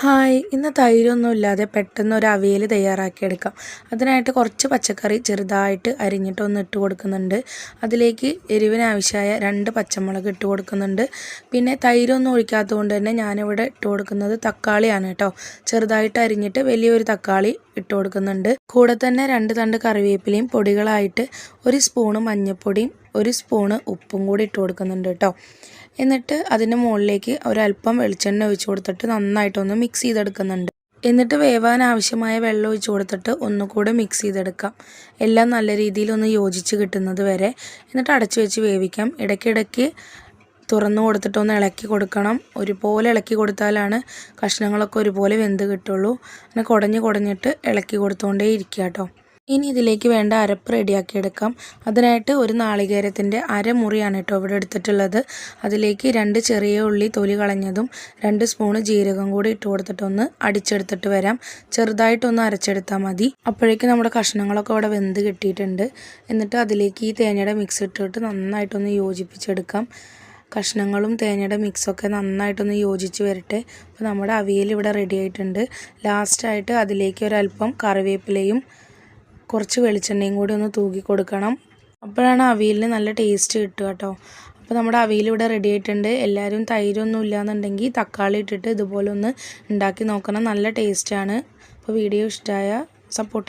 Hi, ഇന്ന് തൈരൊന്നുമില്ലാതെ പെട്ടെന്ന് ഒരു അവിയൽ തയ്യാറാക്കിയെടുക്കാം. അതിനായിട്ട് കുറച്ച് പച്ചക്കറി ചെറുതായിട്ട് അരിഞ്ഞിട്ട് ഒന്ന് ഇട്ട് കൊടുക്കുന്നുണ്ട്. അതിലേക്ക് എരിവിനാവശ്യമായ 2 പച്ചമുളക് ഇട്ട് കൊടുക്കുന്നുണ്ട്. പിന്നെ തൈരൊന്നും ഒഴിക്കാത്തത് കൊണ്ട് തന്നെ ഞാനിവിടെ ഇട്ട് കൊടുക്കുന്നത് തക്കാളിയാണ് കേട്ടോ. ചെറുതായിട്ട് അരിഞ്ഞിട്ട് വലിയൊരു തക്കാളി ഇട്ട് കൊടുക്കുന്നുണ്ട്. കൂടെ തന്നെ 2 തണ്ട് കറിവേപ്പിലയും പൊടികളായിട്ട് 1 സ്പൂണ് മഞ്ഞൾപ്പൊടിയും 1 സ്പൂണ് ഉപ്പും കൂടി ഇട്ട് കൊടുക്കുന്നുണ്ട് കേട്ടോ. എന്നിട്ട് അതിൻ്റെ മുകളിലേക്ക് ഒരല്പം വെളിച്ചെണ്ണ ഒഴിച്ച് കൊടുത്തിട്ട് നന്നായിട്ടൊന്ന് മിക്സ് ചെയ്തെടുക്കുന്നുണ്ട്. എന്നിട്ട് വേവാൻ ആവശ്യമായ വെള്ളം ഒഴിച്ച് കൊടുത്തിട്ട് ഒന്നുകൂടെ മിക്സ് ചെയ്തെടുക്കാം. എല്ലാം നല്ല രീതിയിലൊന്ന് യോജിച്ച് കിട്ടുന്നത് വരെ. എന്നിട്ട് അടച്ചു വെച്ച് വേവിക്കാം. ഇടയ്ക്കിടയ്ക്ക് തുറന്നു കൊടുത്തിട്ടൊന്ന് ഇളക്കി കൊടുക്കണം. ഒരുപോലെ ഇളക്കി കൊടുത്താലാണ് കഷ്ണങ്ങളൊക്കെ ഒരുപോലെ വെന്ത് കിട്ടുള്ളൂ. അങ്ങനെ കുടഞ്ഞിട്ട് ഇളക്കി കൊടുത്തുകൊണ്ടേ ഇരിക്കുക കേട്ടോ. ഇനി ഇതിലേക്ക് വേണ്ട അരപ്പ് റെഡിയാക്കി എടുക്കാം. അതിനായിട്ട് ഒരു നാളികേരത്തിൻ്റെ അരമുറിയാണ് കേട്ടോ ഇവിടെ എടുത്തിട്ടുള്ളത്. അതിലേക്ക് 2 ചെറിയ ഉള്ളി തൊലി കളഞ്ഞതും 2 സ്പൂണ് ജീരകം കൂടി ഇട്ട് കൊടുത്തിട്ടൊന്ന് അടിച്ചെടുത്തിട്ട് വരാം. ചെറുതായിട്ടൊന്ന് അരച്ചെടുത്താൽ മതി. അപ്പോഴേക്കും നമ്മുടെ കഷ്ണങ്ങളൊക്കെ ഇവിടെ വെന്ത് കിട്ടിയിട്ടുണ്ട്. എന്നിട്ട് അതിലേക്ക് ഈ തേങ്ങയുടെ മിക്സ് ഇട്ടിട്ട് നന്നായിട്ടൊന്ന് യോജിപ്പിച്ചെടുക്കാം. കഷ്ണങ്ങളും തേങ്ങയുടെ മിക്സൊക്കെ നന്നായിട്ടൊന്ന് യോജിച്ച് വരട്ടെ. അപ്പോൾ നമ്മുടെ അവിയൽ ഇവിടെ റെഡി ആയിട്ടുണ്ട്. ലാസ്റ്റായിട്ട് അതിലേക്ക് ഒരല്പം കറിവേപ്പിലയും കുറച്ച് വെളിച്ചെണ്ണയും കൂടി ഒന്ന് തൂക്കി കൊടുക്കണം. അപ്പോഴാണ് അവിയലിന് നല്ല ടേസ്റ്റ് കിട്ടുക കേട്ടോ. അപ്പോൾ നമ്മുടെ അവിയൽ ഇവിടെ റെഡി ആയിട്ടുണ്ട്. എല്ലാവരും തൈരൊന്നും ഇല്ലയെന്നുണ്ടെങ്കിൽ തക്കാളി ഇട്ടിട്ട് ഇതുപോലെ ഒന്ന് ഉണ്ടാക്കി നോക്കണം. നല്ല ടേസ്റ്റാണ്. അപ്പോൾ വീഡിയോ ഇഷ്ടമായ സപ്പോർട്ട്